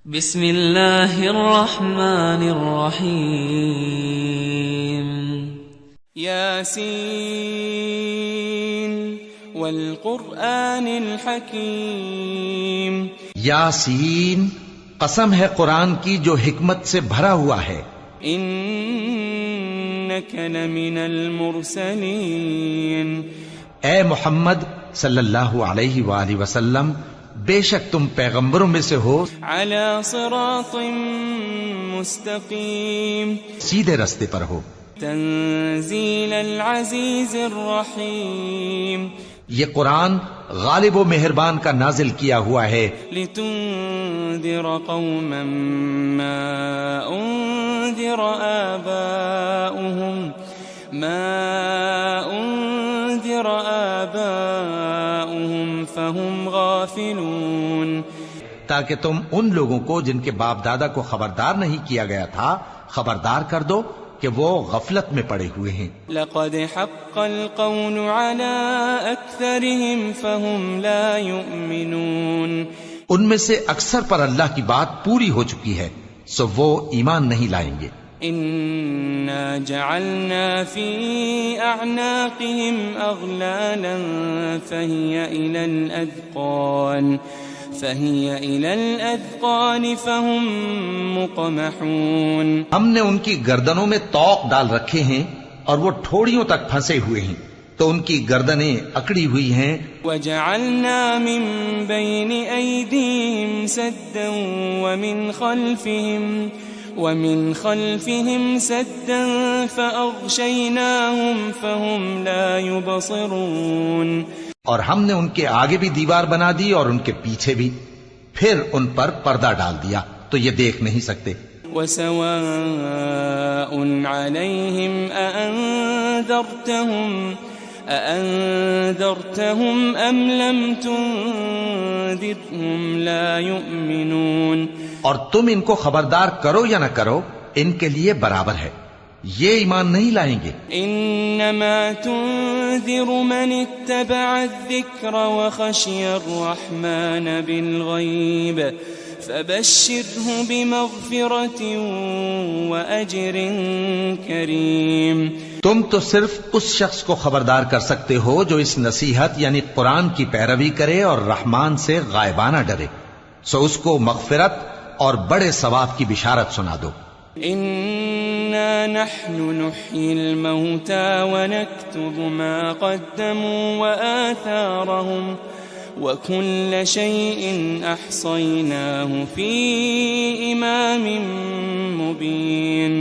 بسم اللہ الرحمن الرحیم یاسین والقرآن الحکیم یاسین، قسم ہے قرآن کی جو حکمت سے بھرا ہوا ہے. انک لمن المرسلین، اے محمد صلی اللہ علیہ وآلہ وسلم، بے شک تم پیغمبروں میں سے ہو، علی صراط مستقیم، سیدھے رستے پر ہو. تنزیل العزیز الرحیم، یہ قرآن غالب و مہربان کا نازل کیا ہوا ہے، لتنذر قوما ما انذر آباؤهم فهم غافلون، تاکہ تم ان لوگوں کو جن کے باپ دادا کو خبردار نہیں کیا گیا تھا خبردار کر دو کہ وہ غفلت میں پڑے ہوئے ہیں. لقد حق القول على اکثرهم فهم لا يؤمنون، ان میں سے اکثر پر اللہ کی بات پوری ہو چکی ہے سو وہ ایمان نہیں لائیں گے. انا جعلنا في اعناقهم اغلالا فهي الى الاذقان فهم مقمحون، ہم نے ان کی گردنوں میں طوق ڈال رکھے ہیں اور وہ ٹھوڑیوں تک پھنسے ہوئے ہیں تو ان کی گردنیں اکڑی ہوئی ہیں. وجعلنا من بين ايديهم سدا ومن خلفهم سدا فأغشيناهم فهم لا يبصرون، اور ہم نے ان کے آگے بھی دیوار بنا دی اور ان کے پیچھے بھی، پھر ان پر پردہ ڈال دیا تو یہ دیکھ نہیں سکتے. وسواء عليهم أأنذرتهم أم لم تنذرهم لا يؤمنون، اور تم ان کو خبردار کرو یا نہ کرو ان کے لیے برابر ہے، یہ ایمان نہیں لائیں گے. انما تنذر من اتبع الذکر وخشی الرحمن بالغیب فبشره بمغفرة وأجر کریم، تم تو صرف اس شخص کو خبردار کر سکتے ہو جو اس نصیحت یعنی قرآن کی پیروی کرے اور رحمان سے غائبانہ ڈرے، سو اس کو مغفرت اور بڑے ثواب کی بشارت سنا دو. انا نحن نحيي الموتى ونكتب ما قدموا وآثارهم وكل شيء احصيناه في امام مبين،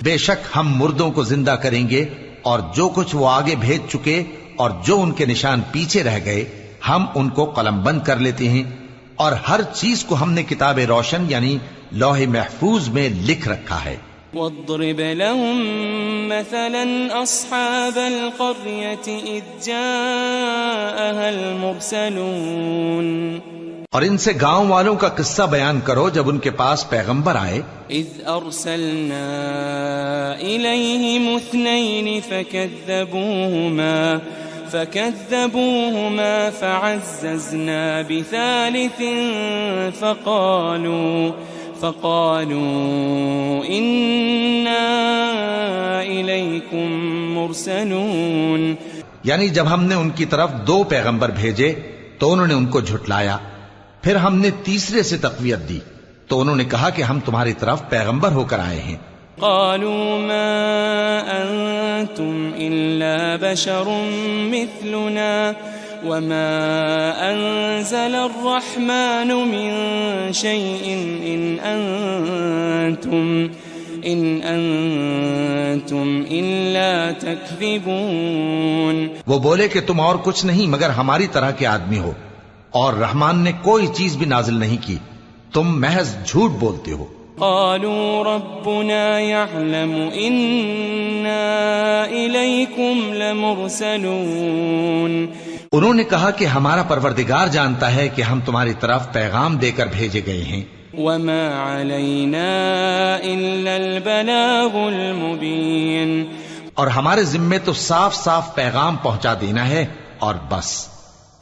بے شک ہم مردوں کو زندہ کریں گے اور جو کچھ وہ آگے بھیج چکے اور جو ان کے نشان پیچھے رہ گئے ہم ان کو قلم بند کر لیتے ہیں، اور ہر چیز کو ہم نے کتاب روشن یعنی لوح محفوظ میں لکھ رکھا ہے. واضرب لهم مثلا اصحاب القرية اذ جاءها المرسلون، اور ان سے گاؤں والوں کا قصہ بیان کرو جب ان کے پاس پیغمبر آئے. اذ ارسلنا اليهم اثنين فكذبوهما فعززنا بثالث فقالوا إنا إليكم مرسلون، یعنی جب ہم نے ان کی طرف 2 پیغمبر بھیجے تو انہوں نے ان کو جھٹلایا، پھر ہم نے تیسرے سے تقویت دی تو انہوں نے کہا کہ ہم تمہاری طرف پیغمبر ہو کر آئے ہیں. قالوا ما أنتم إلا بشر مثلنا وما أنزل الرحمن من شيء إن أنتم إلا تكذبون، وہ بولے کہ تم اور کچھ نہیں مگر ہماری طرح کے آدمی ہو اور رحمان نے کوئی چیز بھی نازل نہیں کی، تم محض جھوٹ بولتے ہو. قالوا ربنا يعلم إنا إليكم لمرسلون، انہوں نے کہا کہ ہمارا پروردگار جانتا ہے کہ ہم تمہاری طرف پیغام دے کر بھیجے گئے ہیں. وما علينا إلا البلاغ المبين، اور ہمارے ذمے تو صاف صاف پیغام پہنچا دینا ہے اور بس.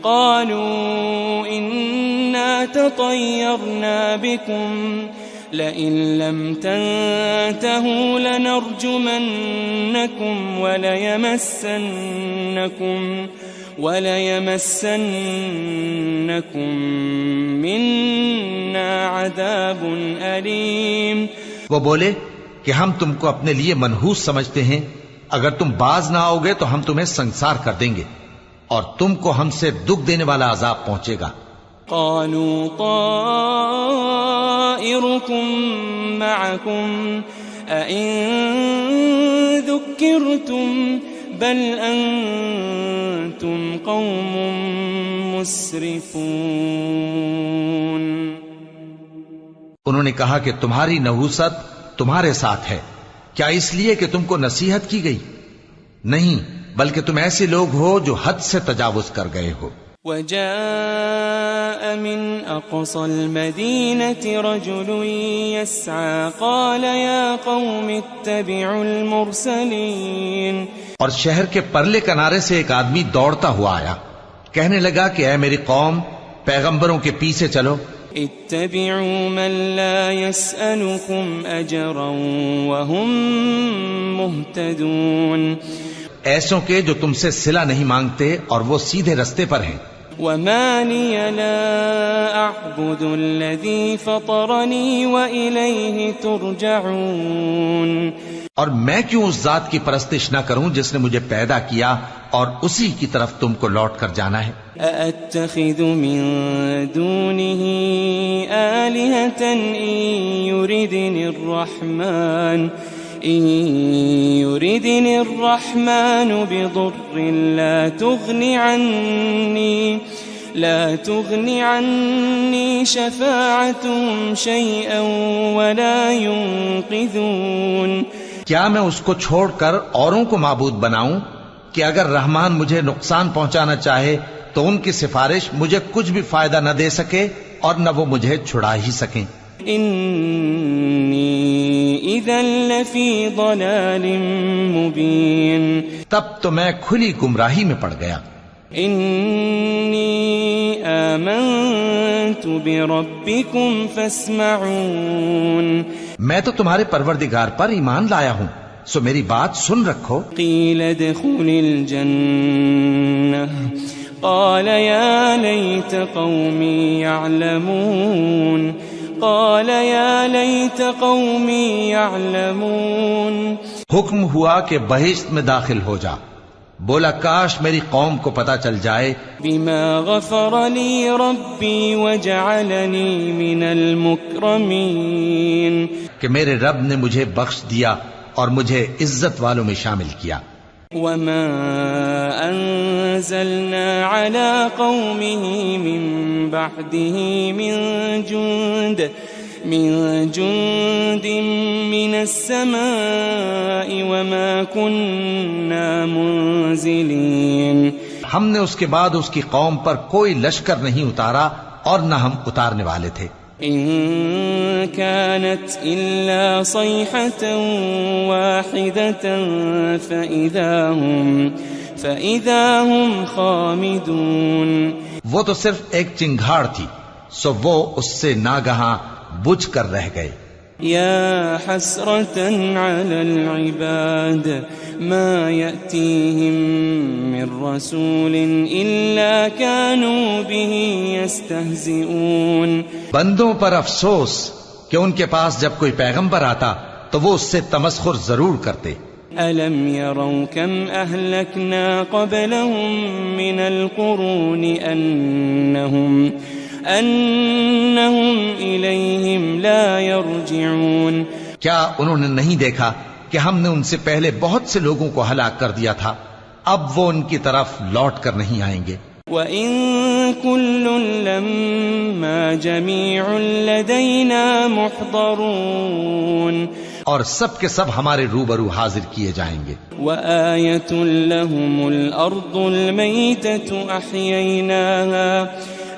قالوا إنا تطيرنا بكم لئن لم تنتهوا لنرجمنكم وليمسنكم منا عذاب أليم. وہ بولے کہ ہم تم کو اپنے لیے منحوس سمجھتے ہیں، اگر تم باز نہ آؤ گے تو ہم تمہیں سنسار کر دیں گے اور تم کو ہم سے دکھ دینے والا عذاب پہنچے گا. قالوا طائركم معكم أئن ذكرتم بل أنتم قوم مسرفون. انہوں نے کہا کہ تمہاری نحوست تمہارے ساتھ ہے، کیا اس لیے کہ تم کو نصیحت کی گئی؟ نہیں، بلکہ تم ایسے لوگ ہو جو حد سے تجاوز کر گئے ہو. وجاء من أقصى المدينة رجل يسعى قال يا قوم اتبعوا المرسلين. اور شہر کے پرلے کنارے سے ایک آدمی دوڑتا ہوا آیا، کہنے لگا کہ اے میری قوم، پیغمبروں کے پیچھے چلو. اتبعوا من لا يسألكم أجرا وهم مهتدون. ایسوں کے جو تم سے صلہ نہیں مانگتے اور وہ سیدھے رستے پر ہیں. وما لي لا أعبد الذي فطرني وإليه ترجعون. اور میں کیوں اس ذات کی پرستش نہ کروں جس نے مجھے پیدا کیا اور اسی کی طرف تم کو لوٹ کر جانا ہے. أأتخذ من دونه آلهة إن يردني الرحمن بضر لا تغني عني شفاعتهم شيئا ولا ينقذون. کیا میں اس کو چھوڑ کر اوروں کو معبود بناؤں کہ اگر رحمان مجھے نقصان پہنچانا چاہے تو ان کی سفارش مجھے کچھ بھی فائدہ نہ دے سکے اور نہ وہ مجھے چھڑا ہی سکیں. انی اذا لفی ضلال مبین. تب تو میں کھلی گمراہی میں پڑ گیا. انی آمنت بربکم فاسمعون. میں تو تمہارے پروردگار پر ایمان لایا ہوں، سو میری بات سن رکھو. قیل ادخل الجنہ قال یا لیت قومی یعلمون. قال یا لیت قومی یعلمون. حکم ہوا کہ بہشت میں داخل ہو جا. بولا کاش میری قوم کو پتا چل جائے. بما غفر لی ربی وجعلنی من المکرمین. کہ میرے رب نے مجھے بخش دیا اور مجھے عزت والوں میں شامل کیا. وما انزلنا على قومه من بعده من جند من السماء وما كنا منزلين. ہم نے اس کے بعد اس کی قوم پر کوئی لشکر نہیں اتارا اور نہ ہم اتارنے والے تھے. إن كانت إلا صيحة واحدة فإذا هم خامدون. وہ تو صرف ایک چنگھاڑ تھی، سو وہ اس سے ناگہاں بجھ کر رہ گئے. يا حسرة على العباد ما يأتيهم من رسول إلا كانوا به يستهزئون. بندوں پر افسوس کہ ان کے پاس جب کوئی پیغمبر آتا تو وہ اس سے تمسخر ضرور کرتے. ألم يروا كم أهلكنا قبلهم من القرون أنهم إليهم لا يرجعون. کیا انہوں نے نہیں دیکھا کہ ہم نے ان سے پہلے بہت سے لوگوں کو ہلاک کر دیا تھا، اب وہ ان کی طرف لوٹ کر نہیں آئیں گے. وَإِن كُلٌّ لَمَّا جَمِيعٌ لَدَيْنَا مُحْضَرُونَ. اور سب کے سب ہمارے روبرو حاضر کیے جائیں گے. وَآيَةٌ لَهُمُ الْأَرْضُ الْمَيْتَةُ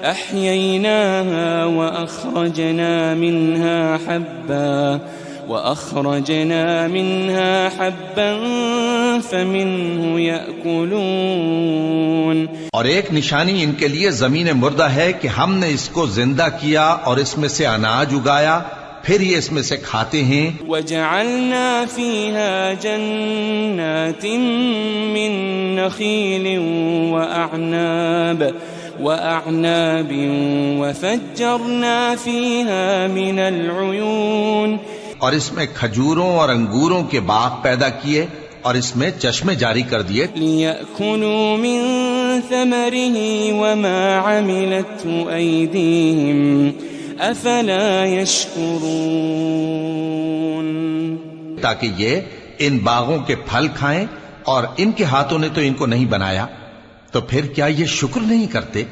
أَحْيَيْنَاهَا وَأَخْرَجْنَا مِنْهَا حَبًّا وأخرجنا منها حبا فمنه يأكلون. اور ایک نشانی ان کے لیے زمین مردہ ہے کہ ہم نے اس کو زندہ کیا اور اس میں سے اناج اگایا، پھر یہ اس میں سے کھاتے ہیں. وجعلنا فيها جنات من نخيل وأعناب وفجرنا فيها من العيون. اور اس میں کھجوروں اور انگوروں کے باغ پیدا کیے اور اس میں چشمے جاری کر دیے. لِيَأْكُلُوا مِن ثَمَرِهِ وَمَا عَمِلَتْهُ أَيْدِيهِمْ أَفَلَا يَشْكُرُونَ. تاکہ یہ ان باغوں کے پھل کھائیں، اور ان کے ہاتھوں نے تو ان کو نہیں بنایا، تو پھر کیا یہ شکر نہیں کرتے؟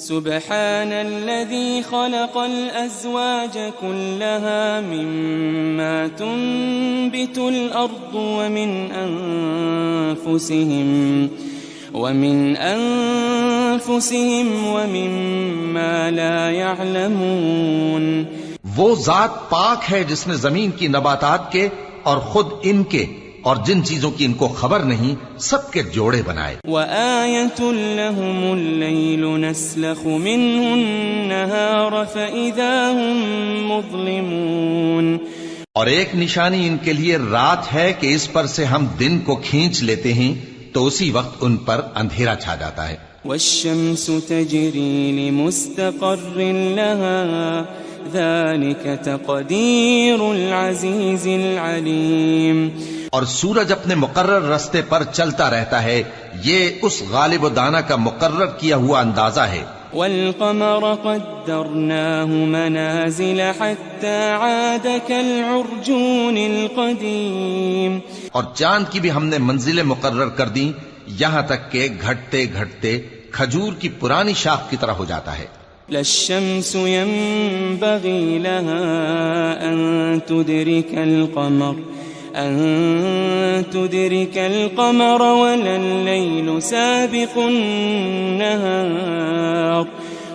سبحان الذي خلق الأزواج كلها مما تنبت الأرض ومن أنفسهم ومما لا يعلمون. وہ ذات پاک ہے جس نے زمین کی نباتات کے اور خود ان کے اور جن چیزوں کی ان کو خبر نہیں سب کے جوڑے بنائے. وَآيَةٌ لَهُمُ اللَّيْلُ نَسْلَخُ مِنْهُ النَّهَارَ فَإِذَا هُمْ مُظْلِمُونَ. اور ایک نشانی ان کے لیے رات ہے کہ اس پر سے ہم دن کو کھینچ لیتے ہیں تو اسی وقت ان پر اندھیرا چھا جاتا ہے. وَالشَّمْسُ تَجْرِي لِمُسْتَقَرٍّ لَهَا ذَلِكَ تَقْدِيرُ الْعَزِيزِ الْعَلِيمِ. اور سورج اپنے مقرر رستے پر چلتا رہتا ہے، یہ اس غالب و دانا کا مقرر کیا ہوا اندازہ ہے. وَالْقَمَرَ قَدَّرْنَاهُ مَنَازِلَ حَتَّى عَادَ كَالْعُرْجُونِ الْقَدِيمِ. اور چاند کی بھی ہم نے منزلیں مقرر کر دیں یہاں تک کہ گھٹتے گھٹتے کھجور کی پرانی شاخ کی طرح ہو جاتا ہے. لا الشمس ينبغي لها أن تدرك القمر ولا الليل سابق النهار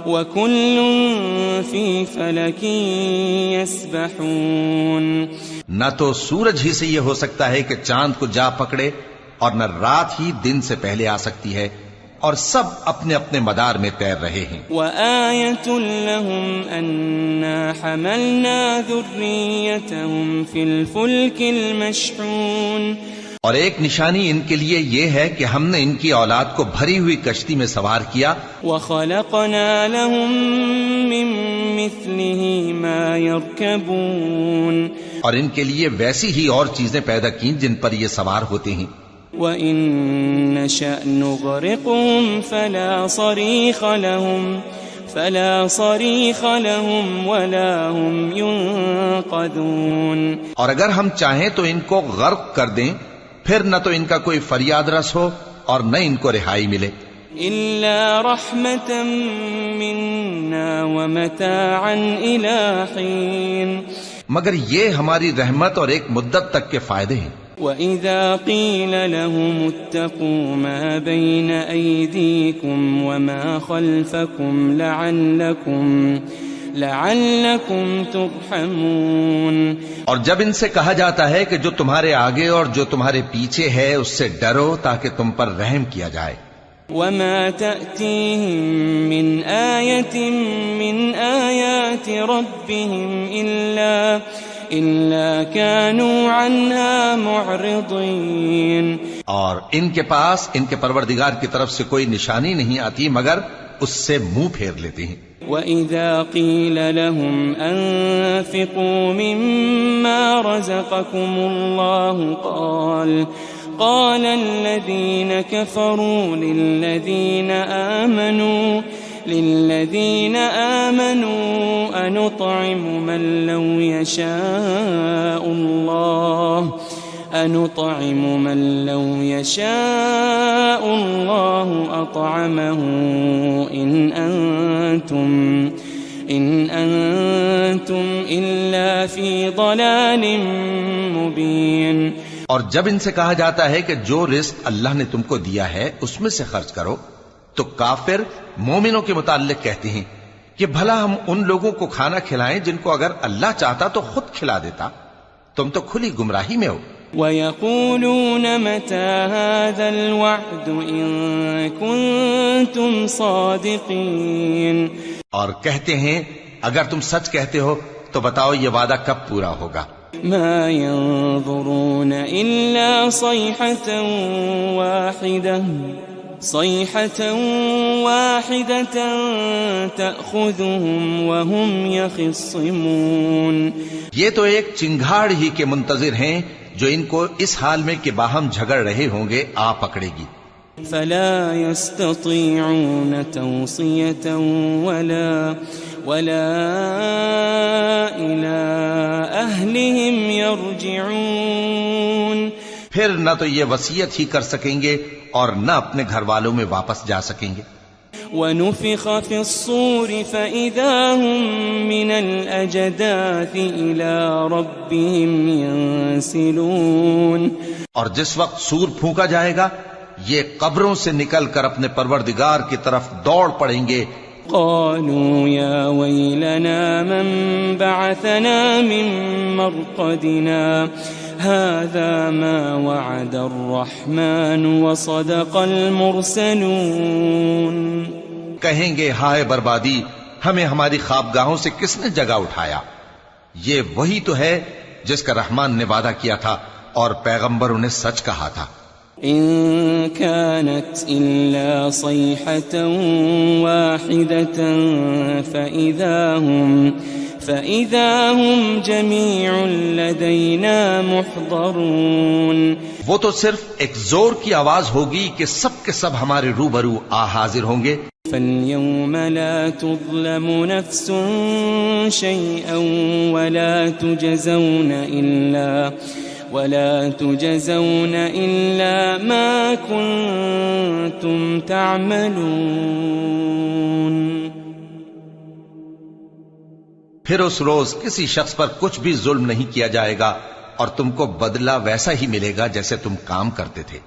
وكل في فلك يسبحون. نہ تو سورج ہی سے یہ ہو سکتا ہے کہ چاند کو جا پکڑے، اور نہ رات ہی دن سے پہلے آ سکتی ہے، اور سب اپنے اپنے مدار میں تیر رہے ہیں. وَآيَةٌ لَهُمْ أَنَّا حَمَلْنَا ذُرِّيَّتَهُمْ فِي الْفُلْكِ الْمَشْحُونِ. اور ایک نشانی ان کے لیے یہ ہے کہ ہم نے ان کی اولاد کو بھری ہوئی کشتی میں سوار کیا. وَخَلَقْنَا لَهُم مِّن مِّثْلِهِ مَا يَرْكَبُونَ. اور ان کے لیے ویسی ہی اور چیزیں پیدا کی جن پر یہ سوار ہوتے ہیں. وَإِن نَّشَأْ نُغْرِقْهُمْ فَلَا صَرِيخَ لَهُمْ وَلَا هُمْ يُنقَذُونَ. اور اگر ہم چاہیں تو ان کو غرق کر دیں، پھر نہ تو ان کا کوئی فریاد رس ہو اور نہ ان کو رہائی ملے. إِلَّا رَحْمَةً مِنَّا وَمَتَاعًا إِلَى حِينٍ. مگر یہ ہماری رحمت اور ایک مدت تک کے فائدے ہیں. وَإِذَا قِيلَ لَهُمُ اتَّقُوا مَا بَيْنَ أَيْدِيكُمْ وَمَا خَلْفَكُمْ لَعَلَّكُمْ تُرْحَمُونَ. اور جب ان سے کہا جاتا ہے کہ جو تمہارے آگے اور جو تمہارے پیچھے ہے اس سے ڈرو تاکہ تم پر رحم کیا جائے. وَمَا تَأْتِيهِم مِّنْ آيَةٍ مِّنْ آيَاتِ رَبِّهِمْ إِلَّا كَانُوا عَنْهَا مُعْرِضِينَ. اور ان کے پاس ان کے پروردگار کی طرف سے کوئی نشانی نہیں آتی مگر اس سے منہ پھیر لیتے ہیں. وَإِذَا قِيلَ لَهُمْ أَنفِقُوا مِمَّا رَزَقَكُمُ اللَّهُ قال الذين كفروا للذين آمنوا أنطعم من لو يشاء الله أطعمه إن أنتم إلا في ضلال مبين. اور جب ان سے کہا جاتا ہے کہ جو رزق اللہ نے تم کو دیا ہے اس میں سے خرچ کرو، تو کافر مومنوں کے متعلق کہتے ہیں کہ بھلا ہم ان لوگوں کو کھانا کھلائیں جن کو اگر اللہ چاہتا تو خود کھلا دیتا. تم تو کھلی گمراہی میں ہو. وَيَقُولُونَ مَتَى هَذَا الْوَعْدُ إِن كُنتُمْ صَادِقِينَ. اور کہتے ہیں اگر تم سچ کہتے ہو تو بتاؤ یہ وعدہ کب پورا ہوگا. مَا يَنظُرُونَ إِلَّا صَيْحَةً وَاحِدَةً تَأْخُذُهُمْ وَهُمْ يَخِصِّمُونَ. یہ تو ایک چنگھاڑ ہی کے منتظر ہیں جو ان کو اس حال میں کہ باہم جھگڑ رہے ہوں گے آ پکڑے گی. فلا يستطيعون توصية ولا إلى أهلهم يرجعون. پھر نہ تو یہ وصیت ہی کر سکیں گے اور نہ اپنے گھر والوں میں واپس جا سکیں گے. ونفخ في الصور فإذا هم من الأجداث إلى ربهم ينسلون. اور جس وقت سور پھونکا جائے گا یہ قبروں سے نکل کر اپنے پروردگار کی طرف دوڑ پڑیں گے. قالوا يا ويلنا من بعثنا من مرقدنا هذا ما وعد الرحمن وصدق المرسلون. کہیں گے ہائے بربادی، ہمیں ہماری خوابگاہوں سے کس نے جگہ اٹھایا. یہ وہی تو ہے جس کا رحمان نے وعدہ کیا تھا اور پیغمبروں نے سچ کہا تھا. إن كانت إلا صيحة واحدة فإذا هم جميع لدينا محضرون. وہ تو صرف ایک زور کی آواز ہوگی کہ سب کے سب ہمارے روبرو حاضر ہوں گے. فاليوم لا تظلم نفس شيئا ولا تجزون إلا ما كنتم تعملون. پھر اس روز کسی شخص پر کچھ بھی ظلم نہیں کیا جائے گا اور تم کو بدلہ ویسا ہی ملے گا جیسے تم کام کرتے تھے.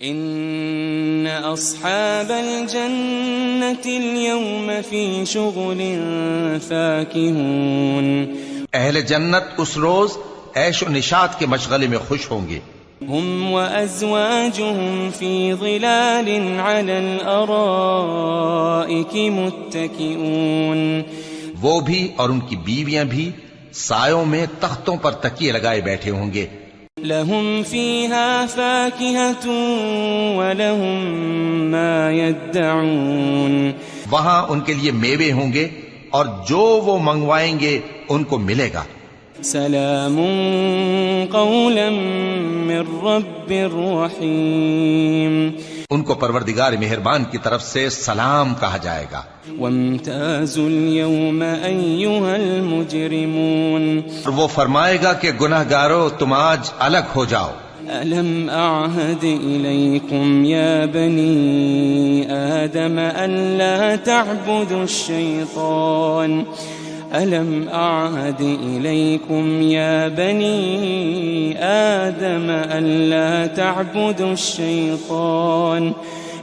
ان اصحاب الجنة اليوم في شغل فاكهون. اہل جنت اس روز عیش و نشاط کے مشغلے میں خوش ہوں گے. هم وازواجهم في ظلال على الارائك متكئون. وہ بھی اور ان کی بیویاں بھی سایوں میں تختوں پر تکیے لگائے بیٹھے ہوں گے. لهم فيها فاكهة ولهم ما يدعون. وہاں ان کے لیے میوے ہوں گے اور جو وہ منگوائیں گے ان کو ملے گا. سلام قولا من رب رحیم. ان کو پروردگار مہربان کی طرف سے سلام کہا جائے گا. وامتازوا اليوم ایھا المجرمون. اور وہ فرمائے گا کہ گناہگارو تم آج الگ ہو جاؤ. ألم أعهد إليكم يا بني آدم ألا تعبدوا الشيطان ألم أعهد إليكم يا بني آدم ألا تعبدوا الشيطان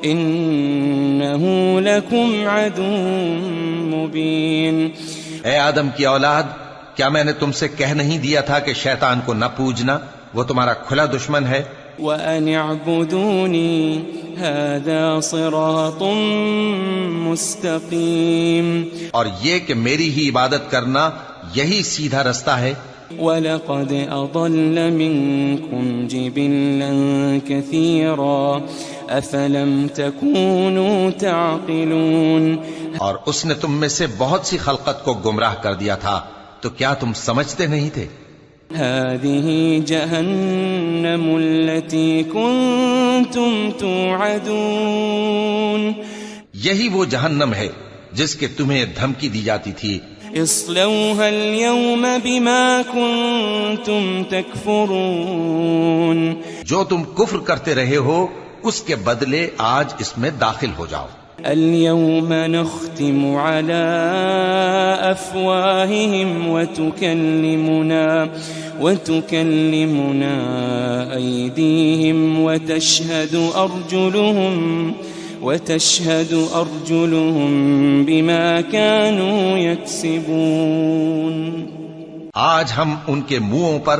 إنه لكم عدو مبين. اے آدم کی اولاد، کیا میں نے تم سے کہہ نہیں دیا تھا کہ شیطان کو نہ پوجنا، وہ تمہارا کھلا دشمن ہے. وَأَنِ اعْبُدُونِي هَذَا صِرَاطٌ مُسْتَقِيمٌ. اور یہ کہ میری ہی عبادت کرنا یہی سیدھا رستہ ہے. وَلَقَدْ أَضَلَّ مِنْكُمْ جِبِلًّا كَثِيرًا أَفَلَمْ تَكُونُوا تَعْقِلُونَ. اور اس نے تم میں سے بہت سی خلقت کو گمراہ کر دیا تھا، تو کیا تم سمجھتے نہیں تھے؟ هذه جهنم التي كنتم توعدون. یہی وہ جہنم ہے جس کے تمہیں دھمکی دی جاتی تھی. اصلوها اليوم بما كنتم تكفرون. جو تم کفر کرتے رہے ہو اس کے بدلے آج اس میں داخل ہو جاؤ. اليوم نختم على أفواههم وتكلمنا أيديهم وتشهد أرجلهم بما كانوا يكسبون. آج ہم ان کے منہوں پر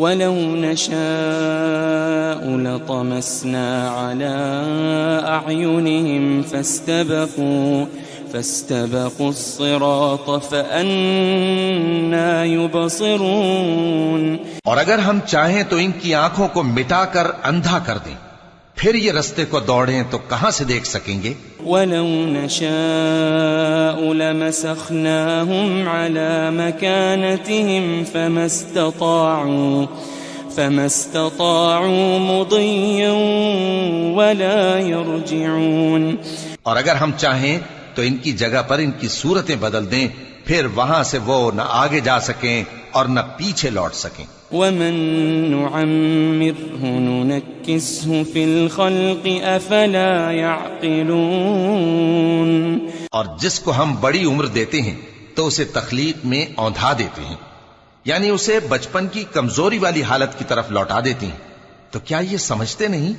وَلَوْ نَشَاءُ لَطَمَسْنَا عَلَىٰ أَعْيُنِهِمْ فَاسْتَبَقُوا الصِّرَاطَ فَأَنَّىٰ يُبْصِرُونَ۔ اور اگر ہم چاہیں تو ان کی آنکھوں کو مٹا کر اندھا کر دیں، پھر یہ رستے کو دوڑیں تو کہاں سے دیکھ سکیں گے؟ وَلَوْ نَشَاءُ لَمَسَخْنَاهُمْ عَلَىٰ مَكَانَتِهِمْ فَمَا اسْتَطَاعُوا مُضِيًّا وَلَا يَرْجِعُونَ۔ اور اگر ہم چاہیں تو ان کی جگہ پر ان کی صورتیں بدل دیں، پھر وہاں سے وہ نہ آگے جا سکیں اور نہ پیچھے لوٹ سکیں۔ وَمَن نُّعَمِّرْهُ نُنَكِّسْهُ فِي الْخَلْقِ أَفَلَا يَعْقِلُونَ۔ اور جس کو ہم بڑی عمر دیتے ہیں تو اسے تخلیق میں اوندھا دیتے ہیں، یعنی اسے بچپن کی کمزوری والی حالت کی طرف لوٹا دیتے ہیں، تو کیا یہ سمجھتے نہیں؟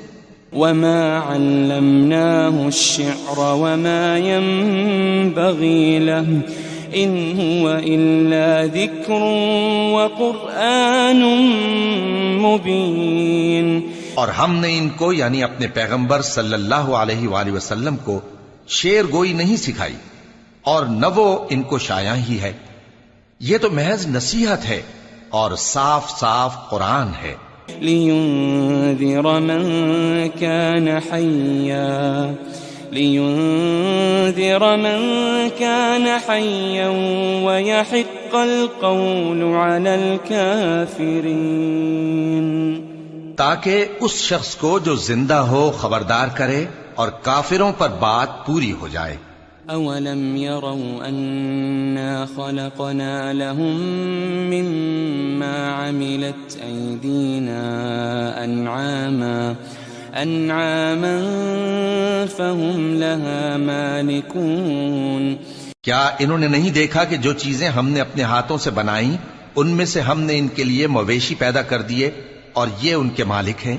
وَمَا عَلَّمْنَاهُ الشِّعْرَ وَمَا يَنبَغِي لَهُ إِنْ هُوَ إِلَّا ذِكْرٌ وَقُرْآنٌ مُبِينٌ۔ اور ہم نے ان کو یعنی اپنے پیغمبر صلی اللہ علیہ وآلہ وسلم کو شعر گوئی نہیں سکھائی اور نہ وہ ان کو شایع ہی ہے، یہ تو محض نصیحت ہے اور صاف صاف قرآن ہے۔ لِيُنذِرَ مَن كَانَ حَيًّا وَيَحِقَّ الْقَوْلُ عَلَى الْكَافِرِينَ۔ تاکہ اس شخص کو جو زندہ ہو خبردار کرے اور کافروں پر بات پوری ہو جائے۔ أَوَلَمْ يَرَوْا أَنَّا خَلَقْنَا لَهُم مِّمَّا عَمِلَتْ أَيْدِينَا أَنْعَامًا فَهُمْ لَهَا مَالِكُونَ۔ کیا انہوں نے نہیں دیکھا کہ جو چیزیں ہم نے اپنے ہاتھوں سے بنائیں ان میں سے ہم نے ان کے لیے مویشی پیدا کر دیے اور یہ ان کے مالک ہیں۔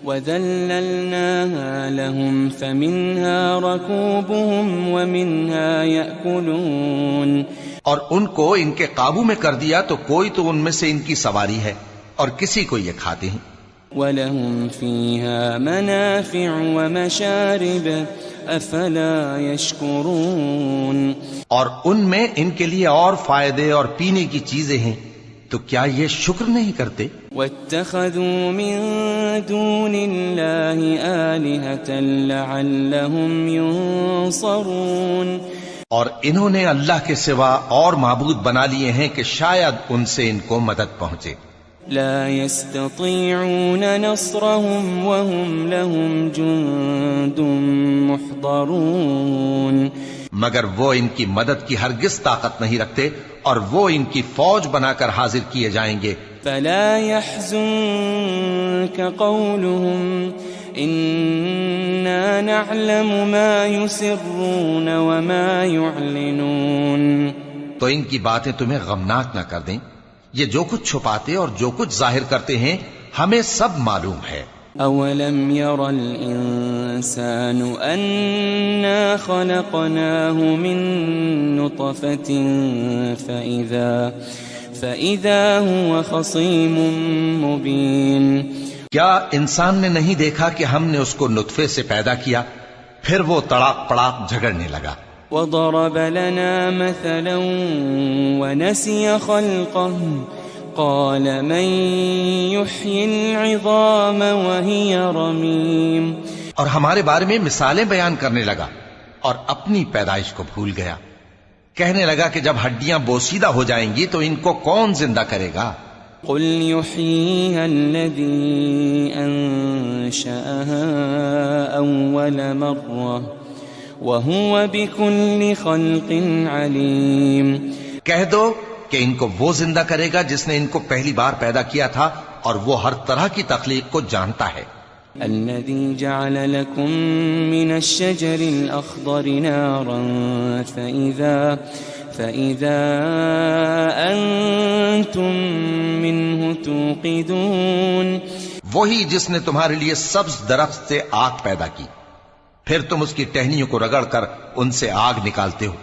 وَذَلَّلْنَاهَا لَهُمْ فَمِنْهَا رَكُوبُهُمْ وَمِنْهَا يَأْكُلُونَ۔ اور ان کو ان کے قابو میں کر دیا تو کوئی تو ان میں سے ان کی سواری ہے اور کسی کو یہ کھاتے ہیں۔ وَلَهُمْ فِيهَا مَنَافِعُ وَمَشَارِبُ أَفَلَا يَشْكُرُونَ۔ اور ان میں ان کے لیے اور فائدے اور پینے کی چیزیں ہیں، تو کیا یہ شکر نہیں کرتے؟ وَاتَّخَذُوا مِن دُونِ اللَّهِ آلِهَةً لَعَلَّهُمْ يُنصَرُونَ۔ اور انہوں نے اللہ کے سوا اور معبود بنا لیے ہیں کہ شاید ان سے ان کو مدد پہنچے۔ لا يستطيعون نصرهم وهم لهم جند محضرون۔ مگر وہ ان کی مدد کی ہرگز طاقت نہیں رکھتے اور وہ ان کی فوج بنا کر حاضر کیے جائیں گے۔ فلا يحزنك قولهم إنا نعلم ما يسرون وما يعلنون۔ تو ان کی باتیں تمہیں غمناک نہ کر دیں، یہ جو کچھ چھپاتے اور جو کچھ ظاہر کرتے ہیں ہمیں سب معلوم ہے۔ أَوَلَمْ يَرَ الْإِنسَانُ أَنَّا خَلَقْنَاهُ مِن نُّطْفَةٍ فَإِذَا هُوَ خَصِيمٌ مُّبِينٌ۔ کیا انسان نے نہیں دیکھا کہ ہم نے اس کو نطفے سے پیدا کیا، پھر وہ تڑاک پڑاک جھگڑنے لگا۔ وَضَرَبَ لَنَا مَثَلًا وَنَسِيَ خَلْقَهُ قَالَ مَن يُحْيِي الْعِظَامَ وَهِيَ رَمِيمٌ۔ اور ہمارے بارے میں مثالیں بیان کرنے لگا اور اپنی پیدائش کو بھول گیا۔ کہنے لگا کہ جب ہڈیاں بوسیدہ ہو جائیں گی تو ان کو کون زندہ کرے گا؟ قُلْ يُحْيِيهَا الَّذِي أَنشَأَهَا أَوَّلَ مَرَّةٍ وَهُوَ بِكُلِّ خَلْقٍ عَلِيمٌ۔ کہہ دو کہ ان کو وہ زندہ کرے گا جس نے ان کو پہلی بار پیدا کیا تھا اور وہ ہر طرح کی تخلیق کو جانتا ہے۔ الَّذِي جَعَلَ لَكُم مِّنَ الشَّجَرِ الْأَخْضَرِ نَارًا فَإِذَا أَنتُم مِّنْهُ تُوقِدُونَ۔ وہی جس نے تمہارے لیے سبز درخت سے آگ پیدا کی، پھر تم اس کی ٹہنیوں کو رگڑ کر ان سے آگ نکالتے ہو.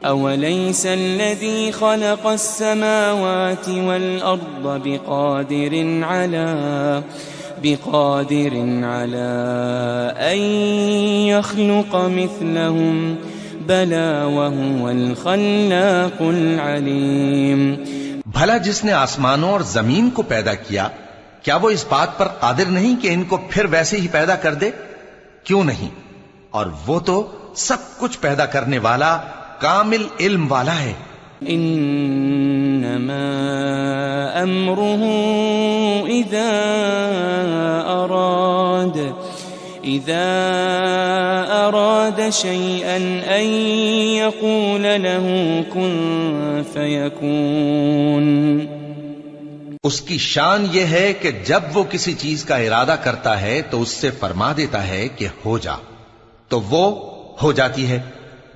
أوليس الذي خلق السماوات والأرض بقادر على أن يخلق مثلهم بلى وهو الخلاق العليم. بھلا جس نے آسمانوں اور زمین کو پیدا کیا کیا وہ اس بات پر قادر نہیں کہ ان کو پھر ویسے ہی پیدا کر دے؟ کیوں نہیں؟ اور وہ تو سب کچھ پیدا کرنے والا کامل علم والا ہے. انما امره اذا اراد شيئا ان يقول له كن فيكون. اس کی شان یہ ہے کہ جب وہ کسی چیز کا ارادہ کرتا ہے تو اس سے فرما دیتا ہے کہ ہو جا، تو وہ ہو جاتی ہے.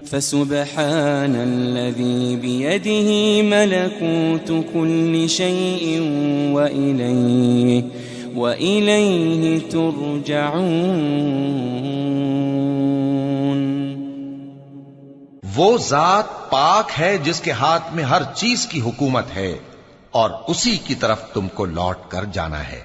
فسبحان الذي بيده ملكوت كل شيء وإليه ترجعون. وہ ذات پاک ہے جس کے ہاتھ میں ہر چیز کی حکومت ہے اور اسی کی طرف تم کو لوٹ کر جانا ہے.